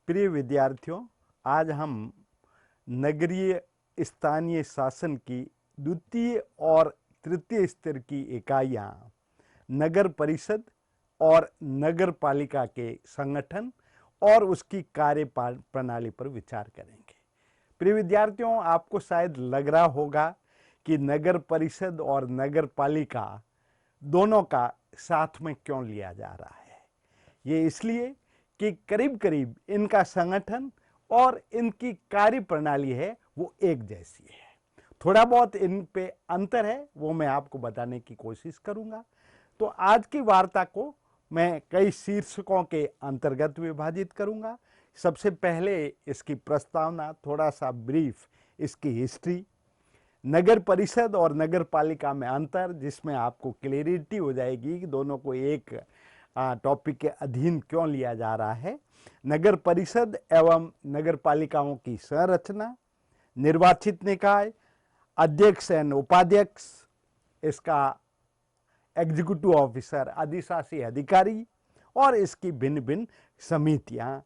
प्रिय विद्यार्थियों, आज हम नगरीय स्थानीय शासन की द्वितीय और तृतीय स्तर की इकाइयां नगर परिषद और नगर पालिका के संगठन और उसकी कार्य प्रणाली पर विचार करेंगे। प्रिय विद्यार्थियों, आपको शायद लग रहा होगा कि नगर परिषद और नगर पालिका दोनों का साथ में क्यों लिया जा रहा है। ये इसलिए कि करीब करीब इनका संगठन और इनकी कार्य प्रणाली है वो एक जैसी है। थोड़ा बहुत इन पे अंतर है, वो मैं आपको बताने की कोशिश करूंगा। तो आज की वार्ता को मैं कई शीर्षकों के अंतर्गत विभाजित करूंगा। सबसे पहले इसकी प्रस्तावना, थोड़ा सा ब्रीफ इसकी हिस्ट्री, नगर परिषद और नगर पालिका में अंतर, जिसमें आपको क्लियरिटी हो जाएगी कि दोनों को एक टॉपिक के अधीन क्यों लिया जा रहा है। नगर परिषद एवं नगर पालिकाओं की संरचना, निर्वाचित निकाय, अध्यक्ष एवं उपाध्यक्ष, इसका एग्जीक्यूटिव ऑफिसर, अधिशासी अधिकारी और इसकी भिन्न भिन्न समितियां,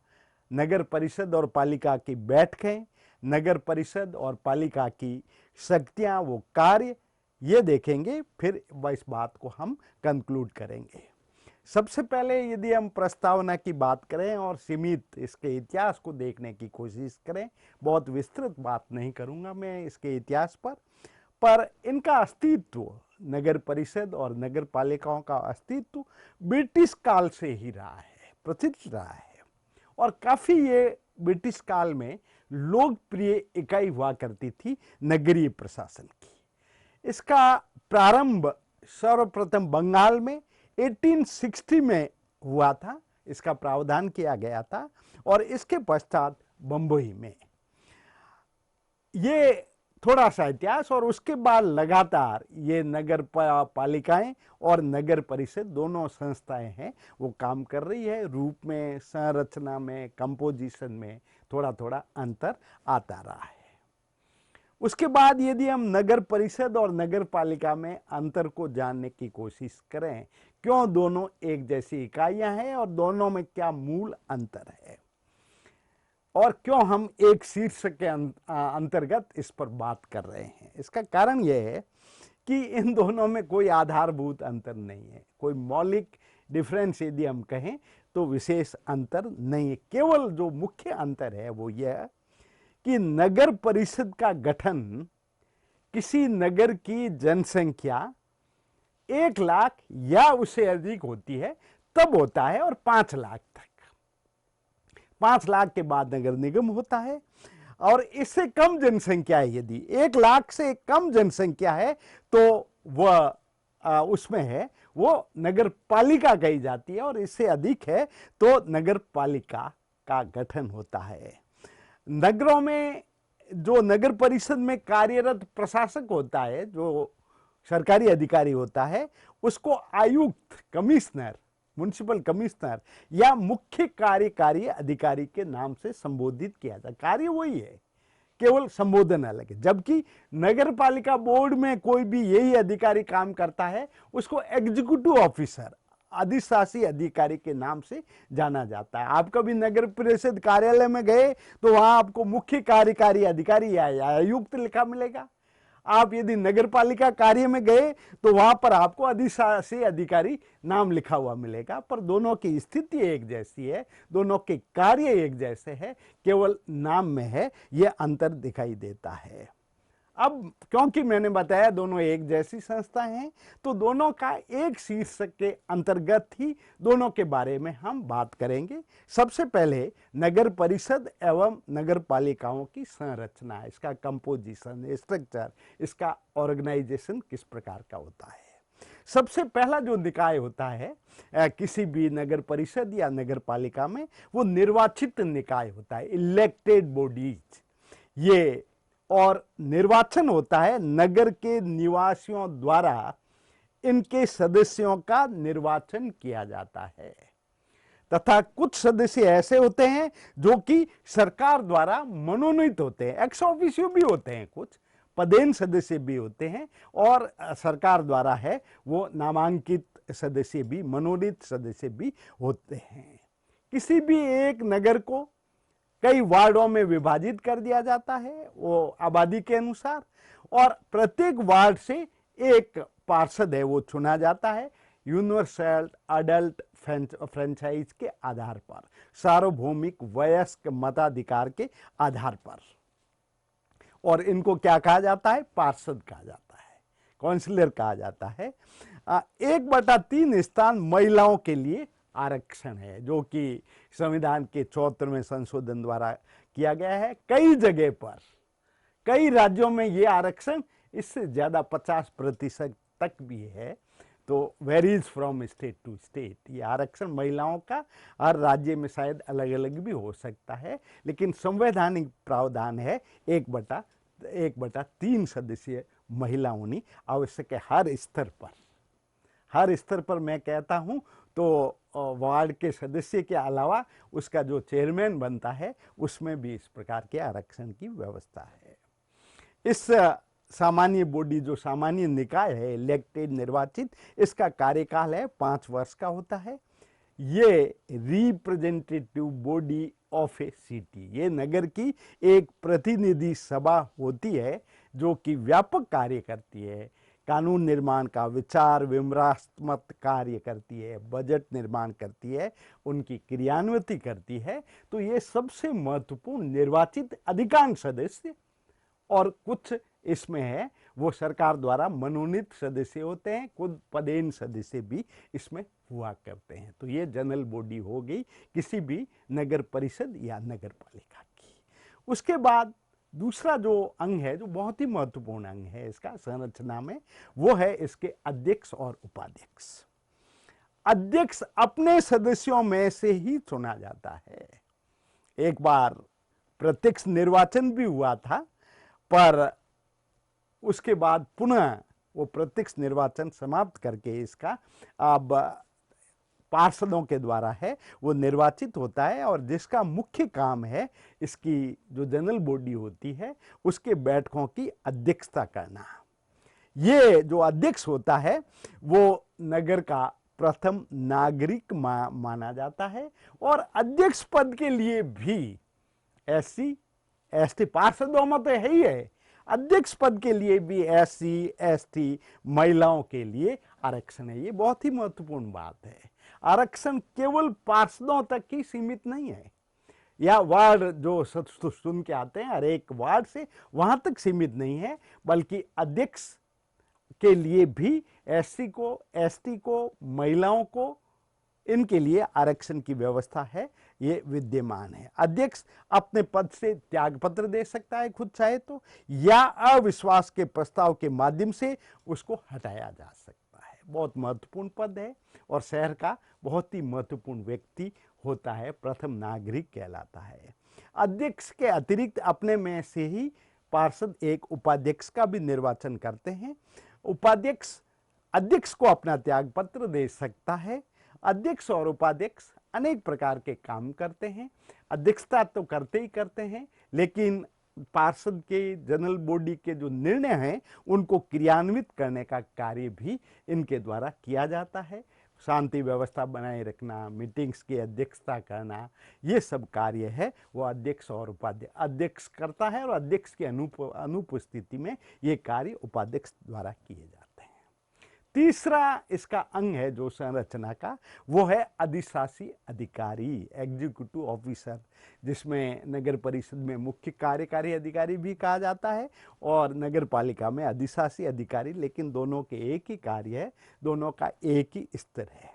नगर परिषद और पालिका की बैठकें, नगर परिषद और पालिका की शक्तियां, वो कार्य, ये देखेंगे। फिर इस बात को हम कंक्लूड करेंगे। सबसे पहले यदि हम प्रस्तावना की बात करें और सीमित इसके इतिहास को देखने की कोशिश करें, बहुत विस्तृत बात नहीं करूंगा मैं इसके इतिहास पर इनका अस्तित्व, नगर परिषद और नगर पालिकाओं का अस्तित्व ब्रिटिश काल से ही रहा है, प्रचलित रहा है। और काफी ये ब्रिटिश काल में लोकप्रिय इकाई हुआ करती थी नगरीय प्रशासन की। इसका प्रारंभ सर्वप्रथम बंगाल में 1860 में हुआ था, इसका प्रावधान किया गया था, और इसके पश्चात बंबई में। ये थोड़ा सा इतिहास, और उसके बाद लगातार ये नगर पालिकाएं और नगर परिषद दोनों संस्थाएं हैं, वो काम कर रही है। रूप में, संरचना में, कंपोजिशन में थोड़ा थोड़ा अंतर आता रहा है। उसके बाद यदि हम नगर परिषद और नगर पालिका में अंतर को जानने की कोशिश करें, क्यों दोनों एक जैसी इकाइयां हैं और दोनों में क्या मूल अंतर है, और क्यों हम एक शीर्षक के अंतर्गत इस पर बात कर रहे हैं, इसका कारण यह है कि इन दोनों में कोई आधारभूत अंतर नहीं है। कोई मौलिक डिफरेंस यदि हम कहें तो विशेष अंतर नहीं है। केवल जो मुख्य अंतर है वो यह कि नगर परिषद का गठन किसी नगर की जनसंख्या 1 लाख या उससे अधिक होती है तब होता है, और 5 लाख तक, 5 लाख के बाद नगर निगम होता है। और इससे कम जनसंख्या है, यदि 1 लाख से कम जनसंख्या है तो वह उसमें है, वो नगर पालिका कही जाती है, और इससे अधिक है तो नगर पालिका का गठन होता है। नगरों में जो नगर परिषद में कार्यरत प्रशासक होता है, जो सरकारी अधिकारी होता है, उसको आयुक्त, कमिश्नर, म्युनिसिपल कमिश्नर या मुख्य कार्यकारी अधिकारी के नाम से संबोधित किया जाता है। कार्य वही है, केवल संबोधन अलग है। जबकि नगर पालिका बोर्ड में कोई भी यही अधिकारी काम करता है, उसको एग्जीक्यूटिव ऑफिसर, अधिशासी अधिकारी के नाम से जाना जाता है। आप कभी नगर परिषद कार्यालय में गए तो वहां आपको मुख्य कार्यकारी अधिकारी या आयुक्त लिखा मिलेगा। आप यदि नगर पालिका कार्य में गए तो वहां पर आपको अधिशासी अधिकारी नाम लिखा हुआ मिलेगा, पर दोनों की स्थिति एक जैसी है, दोनों के कार्य एक जैसे हैं, केवल नाम में है यह अंतर दिखाई देता है। अब क्योंकि मैंने बताया दोनों एक जैसी संस्थाएं हैं, तो दोनों का एक शीर्षक के अंतर्गत ही दोनों के बारे में हम बात करेंगे। सबसे पहले नगर परिषद एवं नगर पालिकाओं की संरचना, इसका कंपोजिशन, स्ट्रक्चर, इसका ऑर्गेनाइजेशन किस प्रकार का होता है। सबसे पहला जो निकाय होता है किसी भी नगर परिषद या नगर पालिका में, वो निर्वाचित निकाय होता है, इलेक्टेड बॉडीज। ये और निर्वाचन होता है नगर के निवासियों द्वारा, इनके सदस्यों का निर्वाचन किया जाता है। तथा कुछ सदस्य ऐसे होते हैं जो कि सरकार द्वारा मनोनीत होते हैं, एक्स ऑफिशियो भी होते हैं, कुछ पदेन सदस्य भी होते हैं, और सरकार द्वारा है वो नामांकित सदस्य भी, मनोनीत सदस्य भी होते हैं। किसी भी एक नगर को कई वार्डों में विभाजित कर दिया जाता है वो आबादी के अनुसार, और प्रत्येक वार्ड से एक पार्षद है वो चुना जाता है यूनिवर्सल अडल्ट फ्रेंचाइज के आधार पर, सार्वभौमिक वयस्क मताधिकार के आधार पर। और इनको क्या कहा जाता है? पार्षद कहा जाता है, काउंसिलर कहा जाता है। 1/3 स्थान महिलाओं के लिए आरक्षण है, जो कि संविधान के 74वें संशोधन द्वारा किया गया है। कई जगह पर, कई राज्यों में ये आरक्षण इससे ज्यादा 50% तक भी है, तो varies from state to state. ये आरक्षण महिलाओं का हर राज्य में शायद अलग अलग भी हो सकता है, लेकिन संवैधानिक प्रावधान है 1/3 सदस्यीय महिला होनी आवश्यक है हर स्तर पर। हर स्तर पर मैं कहता हूं तो वार्ड के सदस्य के अलावा उसका जो चेयरमैन बनता है उसमें भी इस प्रकार के आरक्षण की व्यवस्था है। इस सामान्य बॉडी, जो सामान्य निकाय है, इलेक्टेड निर्वाचित, इसका कार्यकाल है 5 वर्ष का होता है। ये representative body of A city, ये नगर की एक प्रतिनिधि सभा होती है जो कि व्यापक कार्य करती है, कानून निर्माण का विचार विमर्शात्मक कार्य करती है, बजट निर्माण करती है, उनकी क्रियान्विति करती है। तो ये सबसे महत्वपूर्ण निर्वाचित अधिकांश सदस्य, और कुछ इसमें है वो सरकार द्वारा मनोनीत सदस्य होते हैं, खुद पदेन सदस्य भी इसमें हुआ करते हैं। तो ये जनरल बॉडी हो गई किसी भी नगर परिषद या नगर पालिका की। उसके बाद दूसरा जो अंग है, जो बहुत ही महत्वपूर्ण अंग है इसका संरचना में, वो है इसके अध्यक्ष और उपाध्यक्ष। अध्यक्ष अपने सदस्यों में से ही चुना जाता है। एक बार प्रत्यक्ष निर्वाचन भी हुआ था, पर उसके बाद पुनः वो प्रत्यक्ष निर्वाचन समाप्त करके इसका अब पार्षदों के द्वारा है वो निर्वाचित होता है, और जिसका मुख्य काम है इसकी जो जनरल बॉडी होती है उसके बैठकों की अध्यक्षता करना। ये जो अध्यक्ष होता है वो नगर का प्रथम नागरिक माना जाता है, और अध्यक्ष पद के लिए भी SC ST, पार्षदों में तो है ही है, अध्यक्ष पद के लिए भी SC ST महिलाओं के लिए आरक्षण है। ये बहुत ही महत्वपूर्ण बात है। आरक्षण केवल पार्षदों तक ही सीमित नहीं है, या वार्ड जो सुन के आते हैं हर एक वार्ड से, वहां तक सीमित नहीं है, बल्कि अध्यक्ष के लिए भी SC को ST को महिलाओं को, इनके लिए आरक्षण की व्यवस्था है, ये विद्यमान है। अध्यक्ष अपने पद से त्यागपत्र दे सकता है खुद चाहे तो, या अविश्वास के प्रस्ताव के माध्यम से उसको हटाया जा सकता है। बहुत महत्वपूर्ण पद है, और शहर का बहुत ही महत्वपूर्ण व्यक्ति होता है, प्रथम नागरिक कहलाता है। अध्यक्ष के अतिरिक्त अपने में से ही पार्षद एक उपाध्यक्ष का भी निर्वाचन करते हैं। उपाध्यक्ष अध्यक्ष को अपना त्यागपत्र दे सकता है। अध्यक्ष और उपाध्यक्ष अनेक प्रकार के काम करते हैं, अध्यक्षता तो करते ही करते हैं, लेकिन पार्षद के जनरल बॉडी के जो निर्णय हैं उनको क्रियान्वित करने का कार्य भी इनके द्वारा किया जाता है। शांति व्यवस्था बनाए रखना, मीटिंग्स की अध्यक्षता करना, ये सब कार्य है वो अध्यक्ष और उपाध्यक्ष, अध्यक्ष करता है, और अध्यक्ष की अनुपस्थिति में ये कार्य उपाध्यक्ष द्वारा किए जाते हैं। तीसरा इसका अंग है जो संरचना का, वो है अधिशासी अधिकारी, एग्जीक्यूटिव ऑफिसर, जिसमें नगर परिषद में मुख्य कार्यकारी अधिकारी भी कहा जाता है, और नगर पालिका में अधिशासी अधिकारी, लेकिन दोनों के एक ही कार्य है, दोनों का एक ही स्तर है।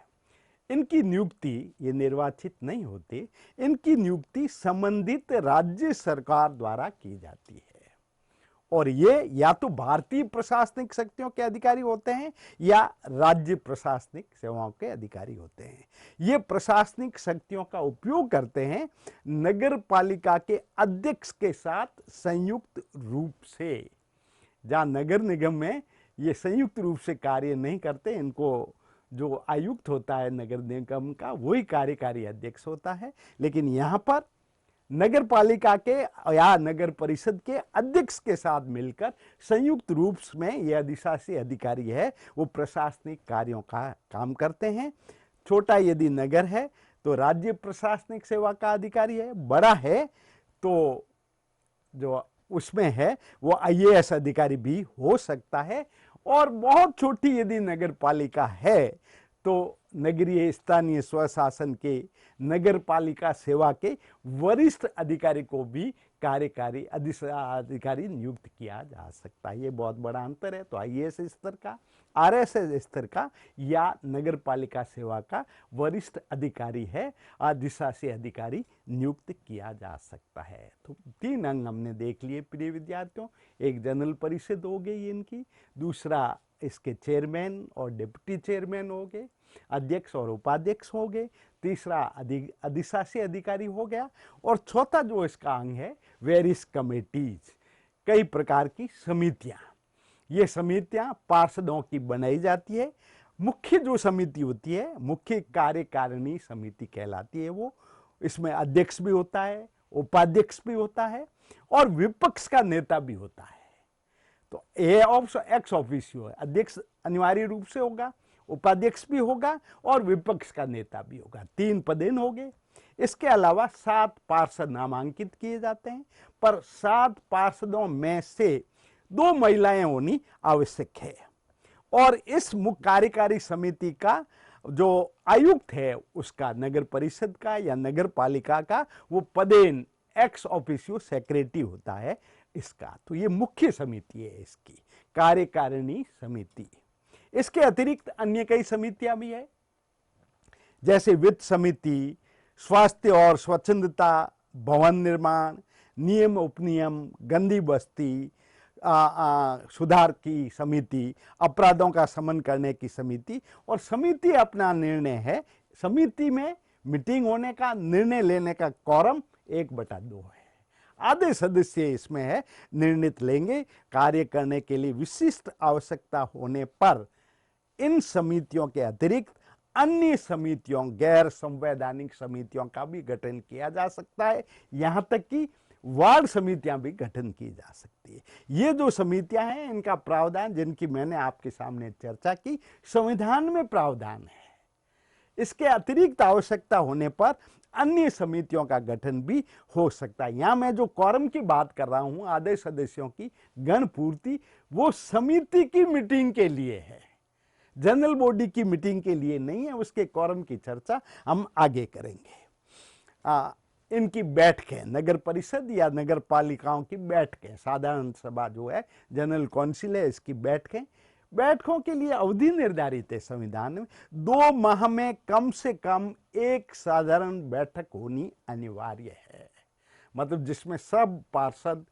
इनकी नियुक्ति, ये निर्वाचित नहीं होते, इनकी नियुक्ति संबंधित राज्य सरकार द्वारा की जाती है, और ये या तो भारतीय प्रशासनिक शक्तियों के अधिकारी होते हैं या राज्य प्रशासनिक सेवाओं के अधिकारी होते हैं। ये प्रशासनिक शक्तियों का उपयोग करते हैं नगर पालिका के अध्यक्ष के साथ संयुक्त रूप से। जहाँ नगर निगम में ये संयुक्त रूप से कार्य नहीं करते, इनको जो आयुक्त होता है नगर निगम का वही कार्यकारी अध्यक्ष होता है, लेकिन यहाँ पर नगर पालिका के या नगर परिषद के अध्यक्ष के साथ मिलकर संयुक्त रूप में यह अधिशासी अधिकारी है वो प्रशासनिक कार्यों का काम करते हैं। छोटा यदि नगर है तो राज्य प्रशासनिक सेवा का अधिकारी है, बड़ा है तो जो उसमें है वो आईएएस अधिकारी भी हो सकता है। और बहुत छोटी यदि नगर पालिका है तो नगरीय स्थानीय स्वशासन के नगर पालिका सेवा के वरिष्ठ अधिकारी को भी कार्यकारी अधिकारी नियुक्त किया जा सकता है। ये बहुत बड़ा अंतर है। तो आईएएस स्तर का, आरएसएस स्तर का या नगर पालिका सेवा का वरिष्ठ अधिकारी है, अधिशासी अधिकारी नियुक्त किया जा सकता है। तो 3 अंग हमने देख लिए प्रिय विद्यार्थियों। एक जनरल परिषद हो गई इनकी, दूसरा इसके चेयरमैन और डिप्टी चेयरमैन हो गए, अध्यक्ष और उपाध्यक्ष हो गए, तीसरा अधिशासी अधिकारी हो गया, और चौथा जो इसका अंग है वेरियस कमेटीज, कई प्रकार की समितियां। ये समितियां पार्षदों की बनाई जाती है। मुख्य जो समिति होती है मुख्य कार्यकारिणी समिति कहलाती है वो। इसमें अध्यक्ष भी होता है, उपाध्यक्ष भी होता है और विपक्ष का नेता भी होता है। तो एक्स ऑफिशियो है, अध्यक्ष अनिवार्य रूप से होगा, उपाध्यक्ष भी होगा और विपक्ष का नेता भी होगा। 3 पदेन हो गए। इसके अलावा 7 पार्षद नामांकित किए जाते हैं, पर 7 पार्षदों में से 2 महिलाएं होनी आवश्यक है। और इस मुख्य कार्यकारी समिति का जो आयुक्त है उसका, नगर परिषद का या नगर पालिका का, वो पदेन एक्स ऑफिशियो सेक्रेटरी होता है इसका। तो ये मुख्य समिति है इसकी, कार्यकारिणी समिति। इसके अतिरिक्त अन्य कई समितियां भी है, जैसे वित्त समिति, स्वास्थ्य और स्वच्छंदता, भवन निर्माण, नियम उपनियम, गंदी बस्ती सुधार की समिति, अपराधों का समन करने की समिति। और समिति अपना निर्णय है, समिति में मीटिंग होने का, निर्णय लेने का quorum 1/2 है। आधे सदस्य इसमें है निर्णित लेंगे। कार्य करने के लिए विशिष्ट आवश्यकता होने पर इन समितियों के अतिरिक्त अन्य समितियों, गैर संवैधानिक समितियों का भी गठन किया जा सकता है। यहां तक कि वार्ड समितियां भी गठन की जा सकती है। ये जो समितियां हैं इनका प्रावधान, जिनकी मैंने आपके सामने चर्चा की, संविधान में प्रावधान है। इसके अतिरिक्त आवश्यकता होने पर अन्य समितियों का गठन भी हो सकता है। यहां मैं जो quorum की बात कर रहा हूं, आधे सदस्यों की गण पूर्ति, वो समिति की मीटिंग के लिए है, जनरल बॉडी की मीटिंग के लिए नहीं है। उसके quorum की चर्चा हम आगे करेंगे। इनकी बैठकें, नगर परिषद या नगर पालिकाओं की बैठकें, साधारण सभा जो है, जनरल काउंसिल है, इसकी बैठकों के लिए अवधि निर्धारित है संविधान में। 2 माह में कम से कम 1 साधारण बैठक होनी अनिवार्य है। मतलब जिसमें सब पार्षद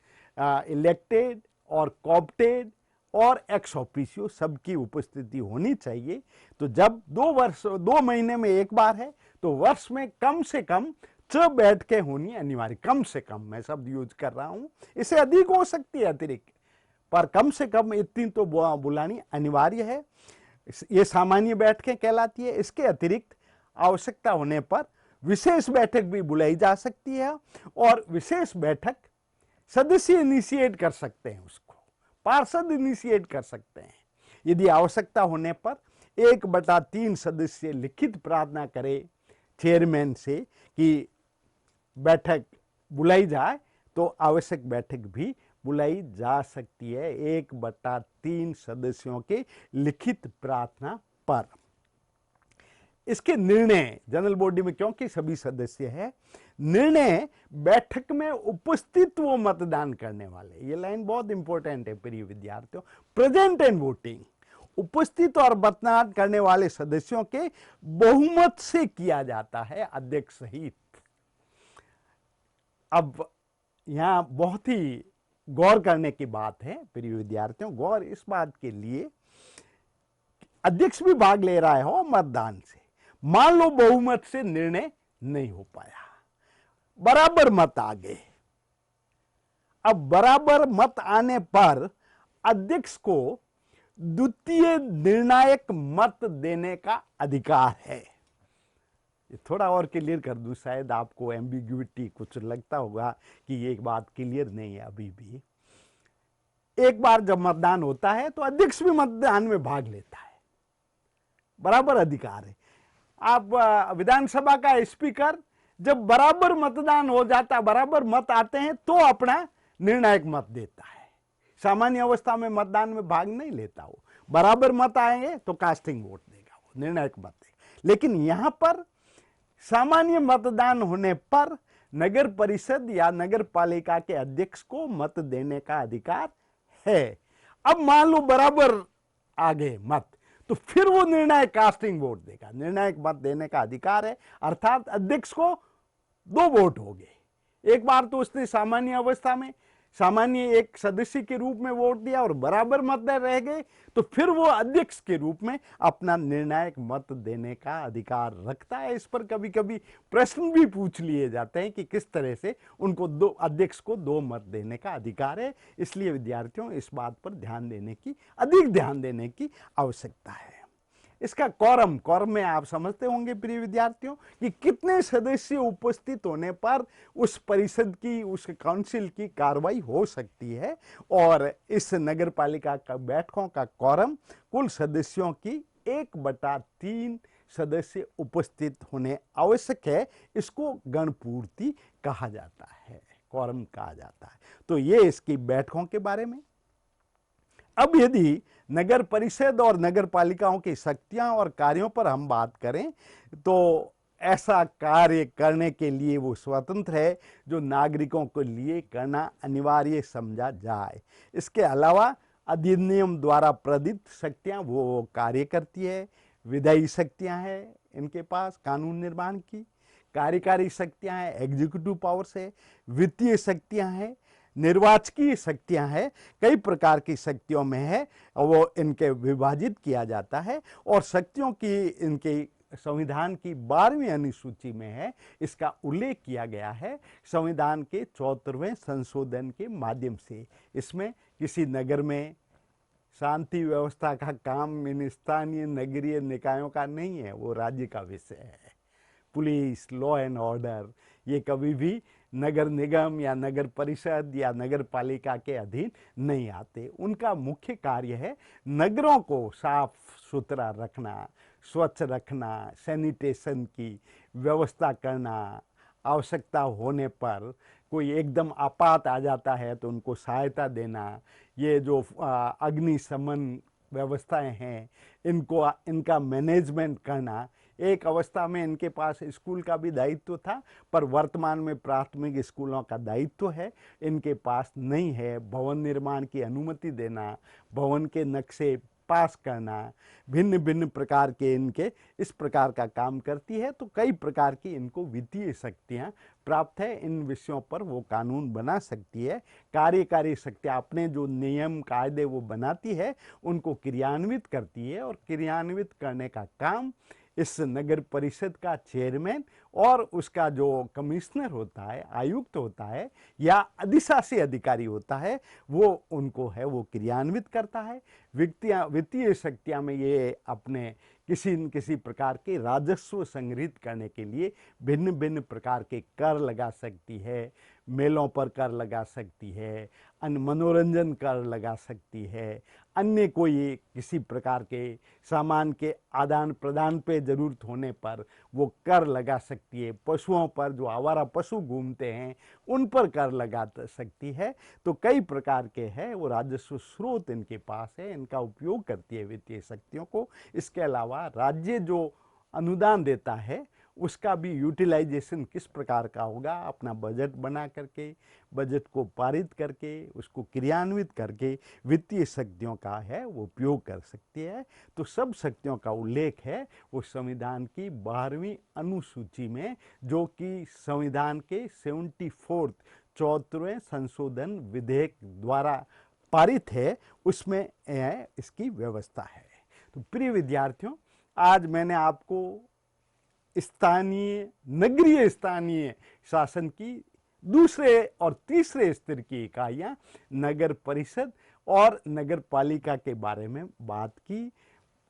इलेक्टेड और कॉप्टेड और एक्स ऑफिशियो सबकी उपस्थिति होनी चाहिए। तो जब 2 महीने में एक बार है तो वर्ष में कम से कम 6 बैठकें होनी अनिवार्य। कम से कम मैं शब्द यूज कर रहा हूं, इससे अधिक हो सकती है अतिरिक्त, पर कम से कम इतनी तो बुलानी अनिवार्य है। ये सामान्य बैठकें कहलाती है। इसके अतिरिक्त आवश्यकता होने पर विशेष बैठक भी बुलाई जा सकती है, और विशेष बैठक सदस्य इनिशिएट कर सकते हैं, उसको पार्षद इनिशिएट कर सकते हैं। यदि आवश्यकता होने पर 1/3 सदस्य लिखित प्रार्थना करे चेयरमैन से कि बैठक बुलाई जाए, तो आवश्यक बैठक भी बुलाई जा सकती है 1/3 सदस्यों के लिखित प्रार्थना पर। इसके निर्णय जनरल बॉडी में, क्योंकि सभी सदस्य है, निर्णय बैठक में उपस्थित वो मतदान करने वाले, ये लाइन बहुत इंपॉर्टेंट है प्रिय विद्यार्थियों, प्रेजेंट एंड वोटिंग, उपस्थित और मतदान करने वाले सदस्यों के बहुमत से किया जाता है, अध्यक्ष सहित। अब यहां बहुत ही गौर करने की बात है प्रिय विद्यार्थियों, गौर इस बात के लिए, अध्यक्ष भी भाग ले रहा हो मतदान से, मान लो बहुमत से निर्णय नहीं हो पाया, बराबर मत आ गए। अब बराबर मत आने पर अध्यक्ष को द्वितीय निर्णायक मत देने का अधिकार है। थोड़ा और क्लियर कर दूं, शायद आपको एम्बिग्युइटी कुछ लगता होगा कि ये बात क्लियर नहीं है अभी भी। एक बार जब मतदान होता है तो अध्यक्ष भी मतदान में भाग लेता है, बराबर अधिकार है। आप विधानसभा का स्पीकर जब बराबर मतदान हो जाता, बराबर मत आते हैं, तो अपना निर्णायक मत देता है। सामान्य अवस्था में मतदान में भाग नहीं लेता वो, बराबर मत आएंगे तो कास्टिंग वोट देगा, वो निर्णायक मत देगा। लेकिन यहां पर सामान्य मतदान होने पर नगर परिषद या नगर पालिका के अध्यक्ष को मत देने का अधिकार है। अब मान लो बराबर आ गए मत, तो फिर वो निर्णायक कास्टिंग वोट देगा, निर्णायक मत देने का अधिकार है, अर्थात अध्यक्ष को 2 वोट हो गए। एक बार तो उसने सामान्य अवस्था में सामान्य एक सदस्य के रूप में वोट दिया और बराबर मत रह गए, तो फिर वो अध्यक्ष के रूप में अपना निर्णायक मत देने का अधिकार रखता है। इस पर कभी कभी प्रश्न भी पूछ लिए जाते हैं कि किस तरह से उनको अध्यक्ष को 2 मत देने का अधिकार है। इसलिए विद्यार्थियों इस बात पर अधिक ध्यान देने की आवश्यकता है। इसका कॉरम में आप समझते होंगे प्रिय विद्यार्थियों कि कितने सदस्य उपस्थित होने पर उस परिषद की, उस काउंसिल की कार्रवाई हो सकती है। और इस नगर पालिका का बैठकों का कॉरम कुल सदस्यों की 1/3 सदस्य उपस्थित होने आवश्यक है। इसको गणपूर्ति कहा जाता है, कॉरम कहा जाता है। तो ये इसकी बैठकों के बारे में। अब यदि नगर परिषद और नगर पालिकाओं की शक्तियां और कार्यों पर हम बात करें, तो ऐसा कार्य करने के लिए वो स्वतंत्र है जो नागरिकों के लिए करना अनिवार्य समझा जाए। इसके अलावा अधिनियम द्वारा प्रदत्त शक्तियां वो कार्य करती है। विधायी शक्तियां हैं इनके पास कानून निर्माण की, कार्यकारी शक्तियां हैं, एग्जीक्यूटिव पावर्स है, वित्तीय शक्तियां हैं, निर्वाचकीय शक्तियां हैं, कई प्रकार की शक्तियों में है, वो इनके विभाजित किया जाता है। और शक्तियों की इनके संविधान की 12वीं अनुसूची में है, इसका उल्लेख किया गया है संविधान के 74वें संशोधन के माध्यम से। इसमें किसी नगर में शांति व्यवस्था का काम इन स्थानीय नगरीय निकायों का नहीं है, वो राज्य का विषय है। पुलिस, लॉ एंड ऑर्डर ये कभी भी नगर निगम या नगर परिषद या नगर पालिका के अधीन नहीं आते। उनका मुख्य कार्य है नगरों को साफ सुथरा रखना, स्वच्छ रखना, सैनिटेशन की व्यवस्था करना, आवश्यकता होने पर कोई एकदम आपात आ जाता है तो उनको सहायता देना, ये जो अग्निशमन व्यवस्थाएं हैं इनका मैनेजमेंट करना। एक अवस्था में इनके पास स्कूल का भी दायित्व था, पर वर्तमान में प्राथमिक स्कूलों का दायित्व है इनके पास नहीं है। भवन निर्माण की अनुमति देना, भवन के नक्शे पास करना, भिन्न भिन्न प्रकार के इनके इस प्रकार का काम करती है। तो कई प्रकार की इनको वित्तीय शक्तियां प्राप्त है, इन विषयों पर वो कानून बना सकती है। कार्यकारी शक्तियां अपने जो नियम कायदे वो बनाती है उनको क्रियान्वित करती है, और क्रियान्वित करने का काम इस नगर परिषद का चेयरमैन और उसका जो कमिश्नर होता है, आयुक्त होता है या अधिशासी अधिकारी होता है, वो उनको है वो क्रियान्वित करता है। वित्तीय शक्तियां में ये अपने किसी न किसी प्रकार के राजस्व संग्रहित करने के लिए भिन्न भिन्न प्रकार के कर लगा सकती है, मेलों पर कर लगा सकती है, अन्य मनोरंजन कर लगा सकती है, अन्य कोई किसी प्रकार के सामान के आदान प्रदान पे जरूरत होने पर वो कर लगा सकती है, पशुओं पर जो आवारा पशु घूमते हैं उन पर कर लगा सकती है। तो कई प्रकार के हैं वो राजस्व स्रोत इनके पास है, इनका उपयोग करती है वित्तीय शक्तियों को। इसके अलावा राज्य जो अनुदान देता है उसका भी यूटिलाइजेशन किस प्रकार का होगा, अपना बजट बना करके, बजट को पारित करके, उसको क्रियान्वित करके वित्तीय शक्तियों का है वो उपयोग कर सकती है। तो सब शक्तियों का उल्लेख है वो संविधान की 12वीं अनुसूची में, जो कि संविधान के 74वें संशोधन विधेयक द्वारा पारित है, उसमें इसकी व्यवस्था है। तो प्रिय विद्यार्थियों, आज मैंने आपको नगरीय स्थानीय शासन की दूसरे और तीसरे स्तर की इकाइयां नगर परिषद और नगर पालिका के बारे में बात की।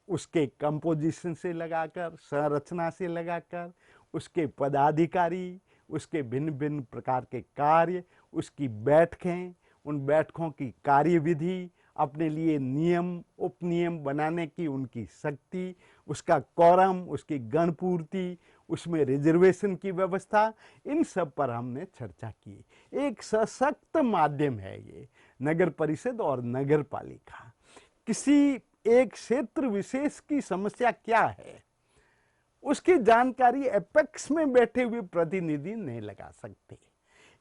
उसके कंपोजिशन से लगाकर, संरचना से लगाकर, उसके पदाधिकारी, उसके भिन्न भिन्न प्रकार के कार्य, उसकी बैठकें, उन बैठकों की कार्यविधि, अपने लिए नियम उपनियम बनाने की उनकी शक्ति, उसका कोरम, उसकी गणपूर्ति, उसमें रिजर्वेशन की व्यवस्था, इन सब पर हमने चर्चा की। एक सशक्त माध्यम है ये नगर परिषद और नगर पालिका। किसी एक क्षेत्र विशेष की समस्या क्या है, उसकी जानकारी एपेक्स में बैठे हुए प्रतिनिधि नहीं लगा सकते।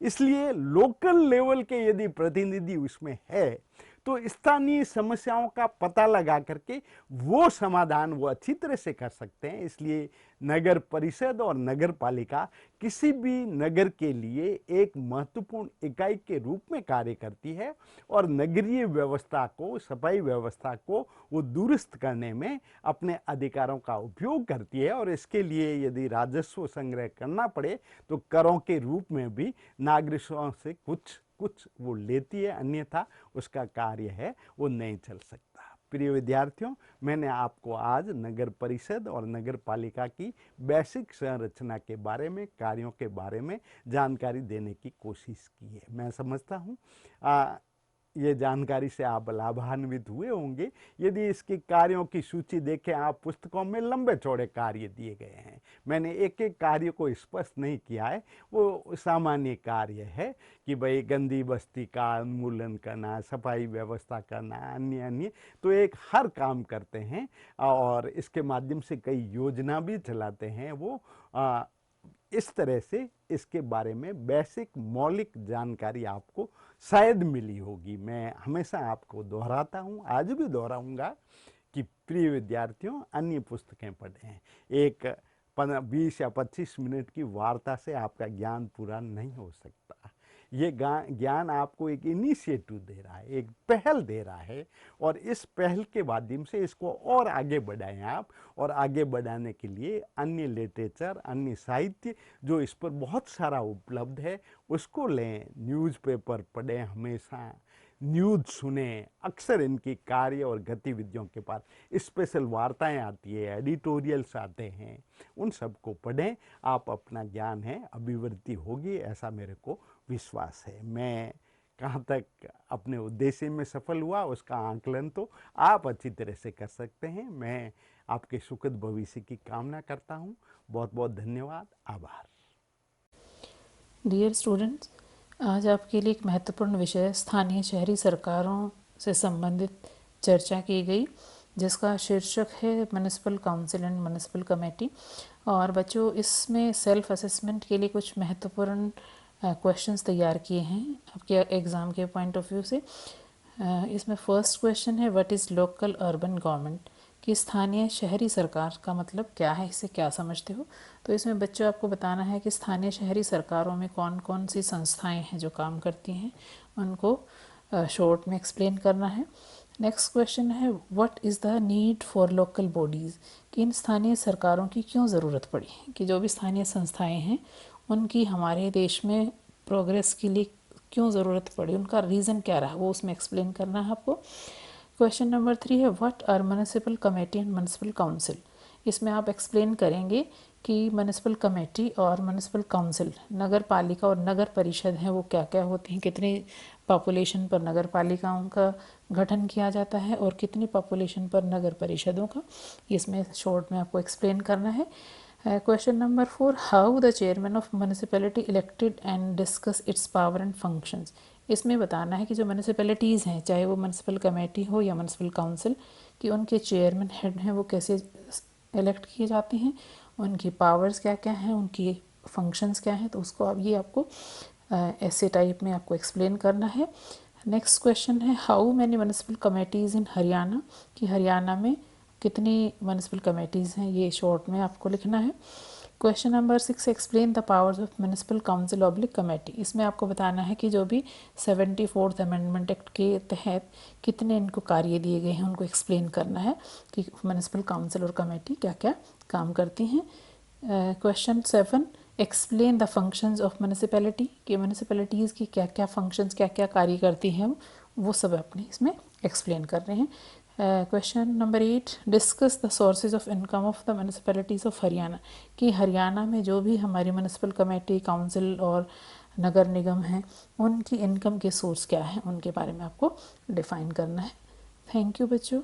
इसलिए लोकल लेवल के यदि प्रतिनिधि उसमें है तो स्थानीय समस्याओं का पता लगा करके वो समाधान वो अच्छी तरह से कर सकते हैं। इसलिए नगर परिषद और नगर पालिका किसी भी नगर के लिए एक महत्वपूर्ण इकाई के रूप में कार्य करती है और नगरीय व्यवस्था को, सफाई व्यवस्था को वो दुरुस्त करने में अपने अधिकारों का उपयोग करती है। और इसके लिए यदि राजस्व संग्रह करना पड़े तो करों के रूप में भी नागरिकों से कुछ वो लेती है, अन्यथा उसका कार्य है वो नहीं चल सकता। प्रिय विद्यार्थियों, मैंने आपको आज नगर परिषद और नगर पालिका की बेसिक संरचना के बारे में, कार्यों के बारे में जानकारी देने की कोशिश की है। मैं समझता हूँ ये जानकारी से आप लाभान्वित हुए होंगे। यदि इसके कार्यों की सूची देखें आप, पुस्तकों में लंबे चौड़े कार्य दिए गए हैं। मैंने एक एक कार्य को स्पष्ट नहीं किया है, वो सामान्य कार्य है कि भाई गंदी बस्ती का उन्मूलन करना, सफाई व्यवस्था करना, अन्य अन्य, तो एक हर काम करते हैं और इसके माध्यम से कई योजना भी चलाते हैं। वो इस तरह से इसके बारे में बेसिक मौलिक जानकारी आपको शायद मिली होगी। मैं हमेशा आपको दोहराता हूँ, आज भी दोहराऊंगा कि प्रिय विद्यार्थियों, अन्य पुस्तकें पढ़ें। एक 20 या 25 मिनट की वार्ता से आपका ज्ञान पूरा नहीं हो सकता। ये ज्ञान आपको एक इनिशिएटिव दे रहा है, एक पहल दे रहा है, और इस पहल के माध्यम से इसको और आगे बढ़ाएं आप। और आगे बढ़ाने के लिए अन्य लिटरेचर, अन्य साहित्य जो इस पर बहुत सारा उपलब्ध है उसको लें, न्यूज़पेपर पढ़ें, हमेशा न्यूज़ सुने। अक्सर इनकी कार्य और गतिविधियों के पास स्पेशल वार्ताएं आती है, एडिटोरियल्स आते हैं, उन सबको पढ़ें। आप अपना ज्ञान है अभिवृद्धि होगी, ऐसा मेरे को विश्वास है। मैं कहाँ तक अपने उद्देश्य में सफल हुआ उसका आंकलन तो आप अच्छी तरह से कर सकते हैं। मैं आपके सुखद भविष्य की कामना करता हूँ। बहुत बहुत धन्यवाद, आभार। डियर स्टूडेंट्स, आज आपके लिए एक महत्वपूर्ण विषय स्थानीय शहरी सरकारों से संबंधित चर्चा की गई, जिसका शीर्षक है municipal council and municipal committee. और बच्चों, इसमें सेल्फ असेसमेंट के लिए कुछ महत्वपूर्ण क्वेश्चंस तैयार किए हैं आपके एग्ज़ाम के पॉइंट ऑफ व्यू से। इसमें फर्स्ट क्वेश्चन है, what is local urban government, कि स्थानीय शहरी सरकार का मतलब क्या है, इससे क्या समझते हो। तो इसमें बच्चों आपको बताना है कि स्थानीय शहरी सरकारों में कौन कौन सी संस्थाएं हैं जो काम करती हैं, उनको शॉर्ट में एक्सप्लेन करना है। नेक्स्ट क्वेश्चन है, what is the need for local bodies, कि इन स्थानीय सरकारों की क्यों ज़रूरत पड़ी, कि जो भी स्थानीय संस्थाएं हैं उनकी हमारे देश में प्रोग्रेस के लिए क्यों ज़रूरत पड़ी, उनका रीज़न क्या रहा, वो उसमें एक्सप्लेन करना है आपको। क्वेश्चन नंबर 3 है, what are municipal committee and municipal council. इसमें आप एक्सप्लेन करेंगे कि म्युनिसिपल कमेटी और म्युनिसिपल काउंसिल, नगर पालिका और नगर परिषद हैं, वो क्या क्या होती हैं, कितनी पॉपुलेशन पर नगर पालिकाओं का गठन किया जाता है और कितनी पॉपुलेशन पर नगर परिषदों का, इसमें शॉर्ट में आपको एक्सप्लेन करना है। Question number 4, how the chairman of municipality elected and discuss it's power and functions. इसमें बताना है कि जो म्युनिसिपैलिटीज़ हैं, चाहे वो म्युनिसिपल कमेटी हो या म्युनिसिपल काउंसिल, कि उनके चेयरमैन हेड हैं वो कैसे इलेक्ट किए जाते हैं, उनकी पावर्स क्या क्या हैं, उनकी फंक्शंस क्या हैं। तो उसको अब ये आपको ऐसे टाइप में आपको एक्सप्लेन करना है। नेक्स्ट क्वेश्चन है, हाउ मैनी म्युनिसिपल कमेटीज़ इन हरियाणा, कि हरियाणा में कितनी म्युनिसिपल कमेटीज़ हैं, ये शॉर्ट में आपको लिखना है। Question number 6, explain the powers of municipal council oblique committee. इसमें आपको बताना है कि जो भी 74th अमेंडमेंट एक्ट के तहत कितने इनको कार्य दिए गए हैं, उनको एक्सप्लेन करना है कि म्युनिसिपल काउंसिल और कमेटी क्या क्या काम करती हैं। Question 7, explain the functions of municipality, कि म्युनिसिपैलिटीज़ की क्या क्या फंक्शंस, क्या क्या कार्य करती हैं, वो सब अपने इसमें एक्सप्लेन कर रहे हैं। Question number 8, discuss the sources of income of the municipalities of Haryana, कि हरियाणा में जो भी हमारी म्युनिसिपल कमेटी, काउंसिल और नगर निगम हैं, उनकी इनकम के सोर्स क्या हैं, उनके बारे में आपको डिफ़ाइन करना है। थैंक यू बच्चों।